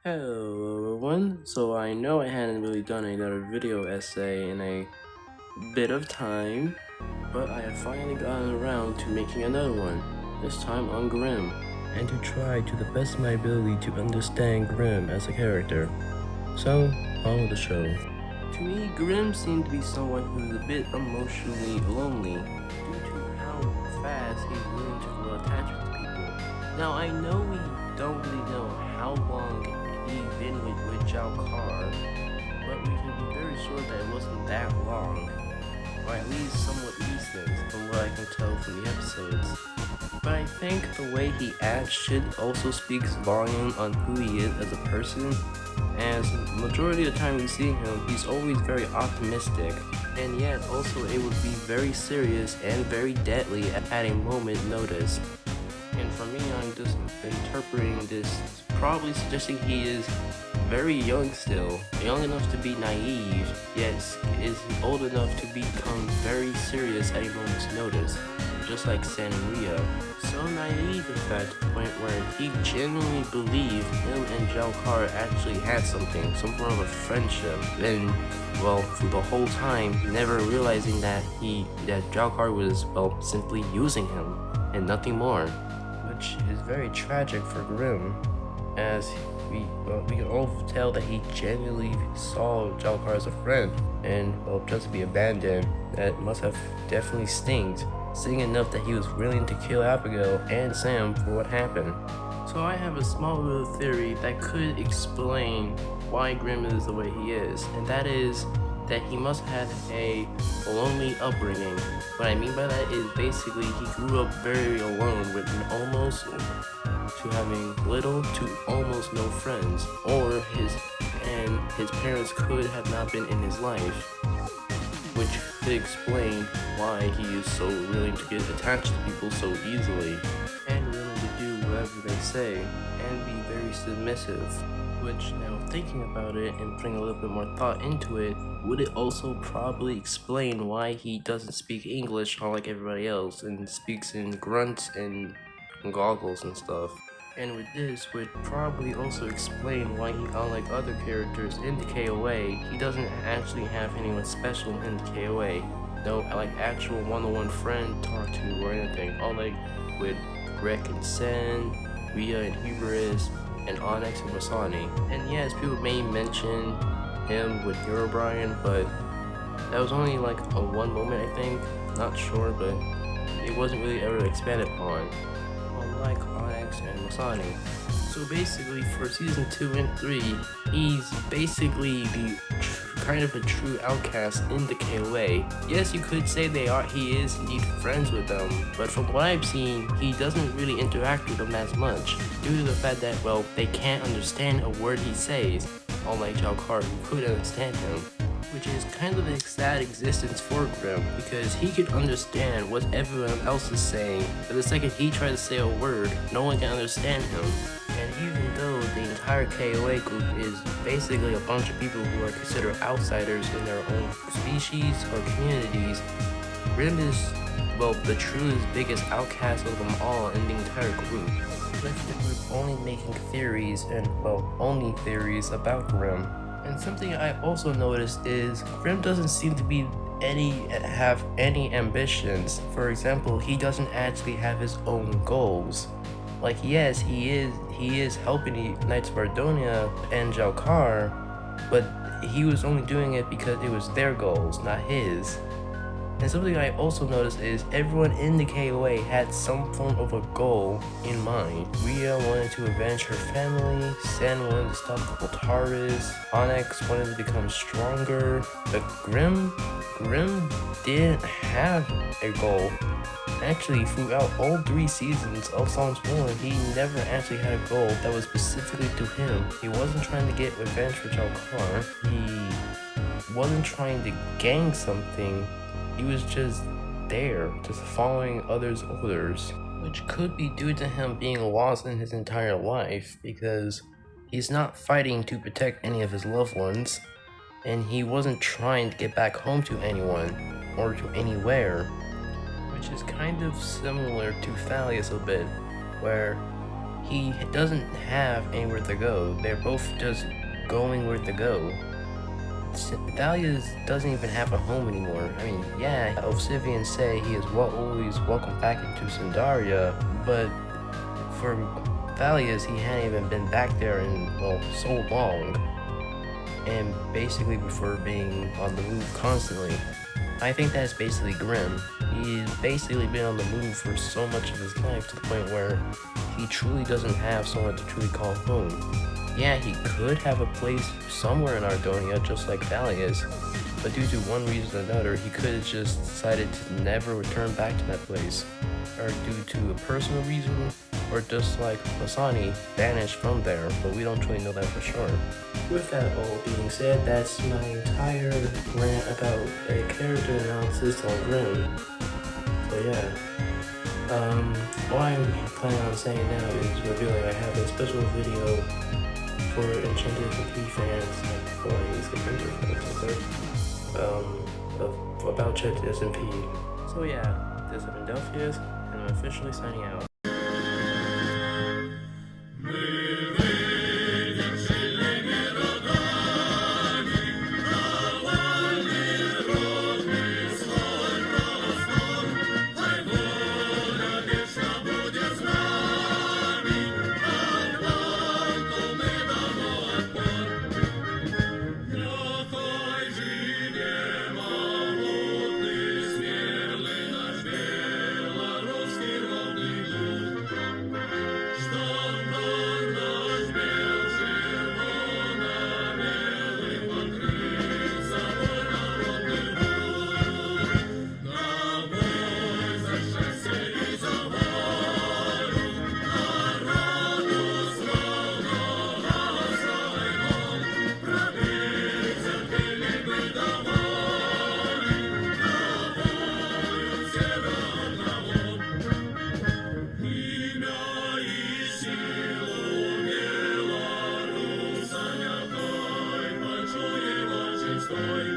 Hello everyone, so I know I hadn't really done another video essay in a bit of time, but I have finally gotten around to making another one, this time on Grimm, and to try to the best of my ability to understand Grimm as a character. So, on with the show. To me, Grimm seemed to be someone who's a bit emotionally lonely due to how fast he's willing to grow attachment to people. Now, I know we don't really know how long he's been with Zhao Kar, but we can be very sure that it wasn't that long, or at least somewhat recent from what I can tell from the episodes. But I think the way he acts should also speaks volume on who he is as a person, as majority of the time we see him, he's always very optimistic, and yet also able to be very serious and very deadly at a moment notice. And for me, I'm just interpreting this, probably suggesting he is very young still, young enough to be naive, yet is old enough to become very serious at a moment's notice, just like Sanria. So naive in fact, to the point where he genuinely believed him and Zhao Kar actually had something, some form of a friendship, and well, for the whole time, never realizing that Zhao Kar was, well, simply using him, and nothing more. Which is very tragic for Grimm, as we can all tell that he genuinely saw Zhao Kar as a friend, and well, just to be abandoned, that must have definitely stinged enough that he was willing to kill Abigail and Sam for what happened. So I have a small little theory that could explain why Grimm is the way he is, and that is that he must have had a lonely upbringing. What I mean by that is basically he grew up very alone with almost to having little to almost no friends, or his parents could have not been in his life, which could explain why he is so willing to get attached to people so easily, and willing to do whatever they say, and be very submissive. Which, now thinking about it and putting a little bit more thought into it, would it also probably explain why he doesn't speak English unlike everybody else, and speaks in grunts and goggles and stuff. And with this would probably also explain why he, unlike other characters in the KOA, he doesn't actually have anyone special in the KOA. No, like actual one-on-one friend to talk to or anything, unlike with Greg and Sen, Rhea and Hubris, and Onyx and Masani. And yes, people may mention him with Eurobrian, but that was only like a one moment, I think. Not sure, but it wasn't really ever expanded upon, unlike Onyx and Masani. So basically, for season 2 and 3, he's basically the kind of a true outcast in the KOA. Yes, you could say he is indeed friends with them, but from what I've seen, he doesn't really interact with them as much, due to the fact that, well, they can't understand a word he says, unlike Zhao Kar, who could understand him. Which is kind of a sad existence for Grimm, because he could understand what everyone else is saying, but the second he tries to say a word, no one can understand him. And even though the entire KOA group is basically a bunch of people who are considered outsiders in their own species or communities, Grimm is, well, the truest, biggest outcast of them all in the entire group. With the group only making theories, and, well, only theories about Grimm. And something I also noticed is Grimm doesn't seem to have any ambitions. For example, he doesn't actually have his own goals. Like, yes, he is helping the Knights of Ardonia and Zhao Kar, but he was only doing it because it was their goals, not his. And something I also noticed is everyone in the KOA had some form of a goal in mind. Rhea wanted to avenge her family, Sen wanted to stop the Voltaris, Onyx wanted to become stronger, but Grimm didn't have a goal. Actually, throughout all 3 seasons of Psalms 1, he never actually had a goal that was specifically to him. He wasn't trying to get revenge for Zhao Kar, he wasn't trying to gang something. He was just there, just following others' orders, which could be due to him being lost in his entire life, because he's not fighting to protect any of his loved ones, and he wasn't trying to get back home to anyone, or to anywhere, which is kind of similar to Thalius a bit, where he doesn't have anywhere to go. They're both just going where to go. Thalia doesn't even have a home anymore. I mean, yeah, Obsidian say he is always welcome back into Sandaria, but for Thalia's, he hadn't even been back there in, well, so long. And basically before being on the move constantly. I think that's basically Grim. He's basically been on the move for so much of his life to the point where he truly doesn't have somewhere to truly call home. Yeah, he could have a place somewhere in Ardonia just like Thalia's, but due to one reason or another, he could have just decided to never return back to that place. Or due to a personal reason, or just like Masani, banished from there, but we don't really know that for sure. With that all being said, that's my entire rant about a character analysis on Grim. So yeah. What I'm planning on saying now is revealing I have a special video for Enchanted SMP fans, like for fans about Enchanted SMP. So yeah, this has been Delphius, and I'm officially signing out. Story.